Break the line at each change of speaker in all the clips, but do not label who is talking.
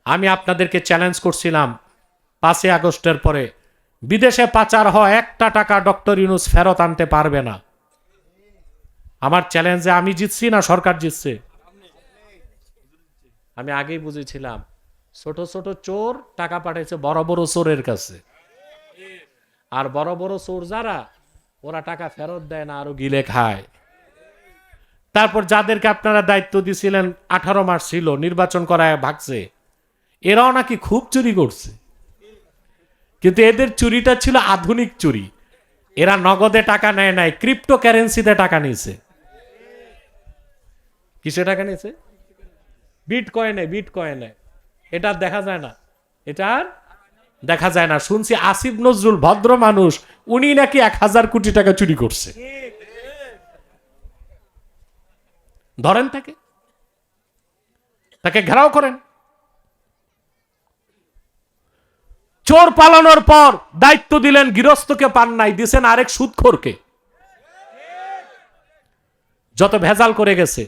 আমি আপনাদেরকে চ্যালেঞ্জ করছিলাম 5 আগস্টের পরে বিদেশে পাচার হওয়া একটা টাকা ডক্টর ইউনূস ফেরত আনতে পারবে না। আমার চ্যালেঞ্জে আমি জিতছি না সরকার জিতছে? আমি আগেই বুঝেছিলাম ছোট ছোট চোর টাকা পাঠাইছে বড় বড় চোরের কাছে, আর বড় বড় চোর যারা ওরা টাকা ফেরত দেয় না, আরো গিলে খায়। তারপর যাদেরকে আপনারা দায়িত্ব দিছিলেন 18 মাস ছিল, নির্বাচন করায় ভাগছে, এরাও নাকি খুব চুরি করছে, কিন্তু এদের চুরিটা ছিল আধুনিক চুরি। এরা নগদে টাকা নেয় নাই, ক্রিপ্টো কারেন্সিতে টাকা নিয়েছে। কিসে টাকা নিয়েছে? বিটকয়েনে। এটা দেখা যায় না, এটা আর দেখা যায় না। শুনছি আসিফ নজরুল ভদ্র মানুষ, উনি নাকি 1000 কোটি টাকা চুরি করছে। ধরেন তাকে ঘেরাও করেন। চোর পালানোর পর দায়িত্ব দিলেন গৃহস্থকে, পান নাই, দিছেন আরেক সুদখোরকে। যত ভেজাল করে গেছে,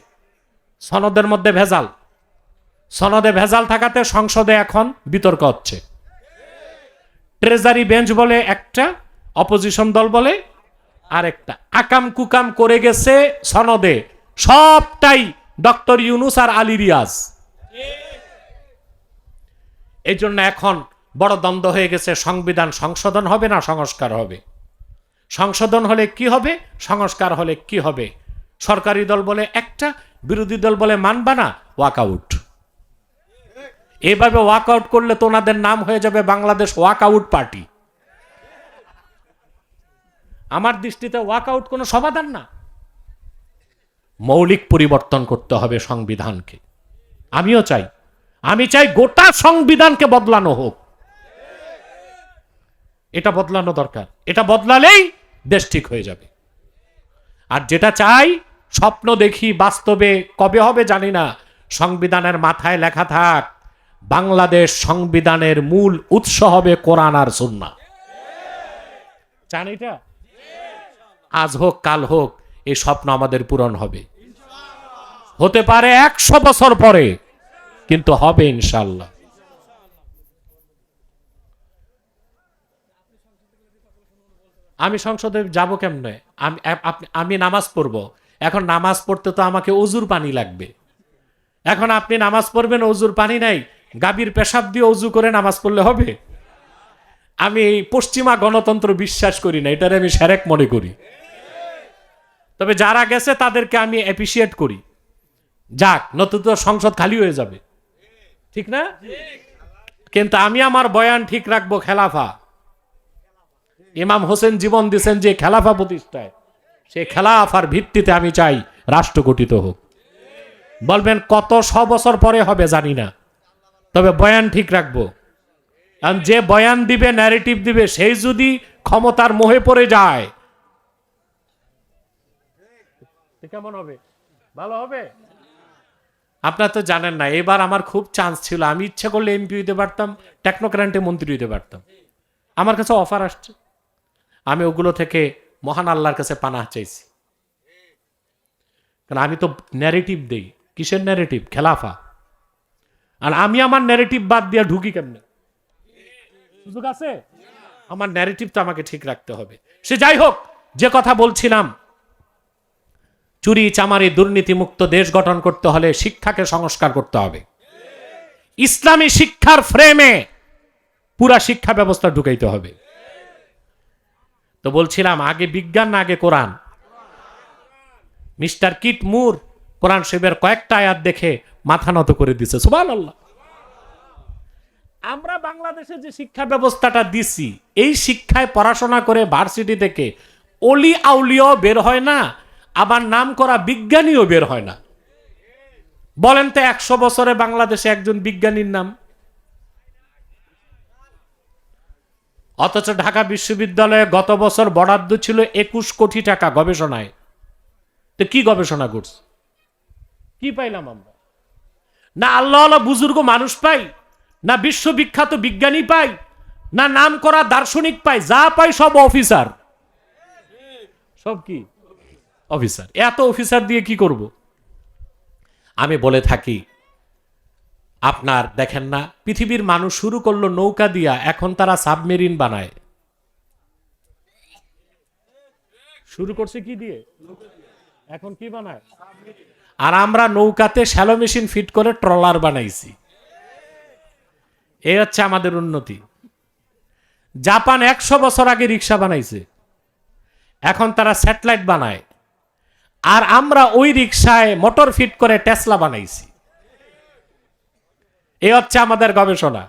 সনদের মধ্যে ভেজাল, সনদে ভেজাল থাকাতে সংসদে এখন বিতর্ক হচ্ছে। ট্রেজারি বেঞ্চ বলে একটা, অপোজিশন দল বলে আরেকটা। আকাম কুকাম করে গেছে সনদে, সবটাই ডক্টর ইউনূস আর আলী রিয়াজ। এই জন্য এখন বড় দ্বন্দ্ব হয়ে গেছে, সংবিধান সংশোধন হবে না সংস্কার হবে। সংশোধন হলে কি হবে, সংস্কার হলে কি হবে? সরকারি দল বলে একটা, বিরোধী দল বলে মানবা না, ওয়াকআউট। এইভাবে ওয়াকআউট করলে তো ওনাদের নাম হয়ে যাবে বাংলাদেশ ওয়াকআউট পার্টি। আমার দৃষ্টিতে ওয়াকআউট কোনো সমাধান না। মৌলিক পরিবর্তন করতে হবে সংবিধানকে। আমিও চাই, আমি চাই গোটা সংবিধানকে বদলানো হোক। এটা বদলানো দরকার, এটা বদলালেই দেশ ঠিক হয়ে যাবে। আর যেটা চাই, স্বপ্ন দেখি, বাস্তবে কবে হবে জানি না, সংবিধানের মাথায় লেখা থাক বাংলাদেশ সংবিধানের মূল উৎস হবে কোরআন আর সুন্নাহ। চান এটা? আজ হোক কাল হোক এই স্বপ্ন আমাদের পূরণ হবে। হতে পারে 100 বছর পরে, কিন্তু হবে ইনশাআল্লাহ। আমি সংসদে যাব কেমনে? আমি নামাজ পড়বো। এখন নামাজ পড়তে তো আমাকে অজুর পানি লাগবে। এখন আপনি নামাজ পড়বেন, অজুর পানি নাই, গাভীর পেশাব দিয়ে অজু করে নামাজ পড়লে হবে? আমি এই পশ্চিমা গণতন্ত্র বিশ্বাস করি না, এটারে আমি সেরেক মনে করি। তবে যারা গেছে তাদেরকে আমি অ্যাপ্রিসিয়েট করি। যাক, নতুন তো সংসদ খালি হয়ে যাবে, ঠিক না? কিন্তু আমি আমার বয়ান ঠিক রাখবো খেলাফা। ইমাম হোসেন জীবন দিয়েছেন যে খেলাফা প্রতিষ্ঠায়, সেই খেলাফার ভিত্তিতে আমি চাই রাষ্ট্র গঠিত হোক। বলবেন কত 100 বছর পরে হবে জানি না, তবে বয়ান ঠিক রাখবো। কারণ যে বয়ান দিবে, ন্যারেটিভ দিবে, সেই যদি ক্ষমতার মোহে পড়ে যায়, কেমন হবে? ভালো হবে? আপনারা তো জানেন না, এবার আমার খুব চান্স ছিল, আমি ইচ্ছা করলে এমপি হইতে পারতাম, টেকনোক্র্যান্টে মন্ত্রী হইতে পারতাম। আমার কাছে অফার আসছে, আমি ওগুলো থেকে মহান আল্লাহর কাছে পানাহ চাইছি। কারণ আমি তো ন্যারেটিভ দেই। কিসের ন্যারেটিভ? খেলাফা। আর আমি আমার ন্যারেটিভ বাদ দিয়ে ঢুকি কেমনে? সুযোগ আছে? আমার ন্যারেটিভ তো আমাকে ঠিক রাখতে হবে। সে যাই হোক, যে কথা বলছিলাম, চুরি চামারি দুর্নীতি মুক্ত দেশ গঠন করতে হলে শিক্ষাকে সংস্কার করতে হবে। ইসলামী শিক্ষার ফ্রেমে পুরা শিক্ষা ব্যবস্থা ঢুকাইতে হবে। তো বলছিলাম, আগে বিজ্ঞান না আগে কোরআন? মিস্টার কিট মুর কোরআন শরীফের কয়েকটা আয়াত দেখে মাথা নত করে দিছে, সুবহানাল্লাহ। আমরা বাংলাদেশে যে শিক্ষা ব্যবস্থাটা দিছি, এই শিক্ষায় পড়াশোনা করে ভার্সিটি থেকে অলি আউলিয়াও বের হয় না, আবার নাম করা বিজ্ঞানীও বের হয় না। বলেন তো 100 বছরে বাংলাদেশে একজন বিজ্ঞানীর নাম? অথচ ঢাকা বিশ্ববিদ্যালয়ে গত বছর বরাদ্দ ছিল 21 কোটি টাকা গবেষণায়। তো কি গবেষণা করছে? কি পাইলাম আমরা? না আল্লাহ বুজুর্গ মানুষ পাই, না বিশ্ববিখ্যাত বিজ্ঞানী পাই, না নাম করা দার্শনিক পাই। যা পাই সব অফিসার। সব কি অফিসার? এত অফিসার দিয়ে কি করব? আমি বলে থাকি, আপনার দেখেন না, পৃথিবীর মানুষ শুরু করলো নৌকা দিয়া, এখন তারা সাবমেরিন বানায়। শুরু করছে কি দিয়ে, এখন কি বানায়? আর আমরা নৌকাতে শ্যালো মেশিন ফিট করে ট্রলার বানাইছি। এই হচ্ছে আমাদের উন্নতি। জাপান 100 বছর আগে রিক্সা বানাইছে, এখন তারা স্যাটেলাইট বানায়। আর আমরা ওই রিক্সায় মোটর ফিট করে টেসলা বানাইছি। এই হচ্ছে আমাদের গবেষণা।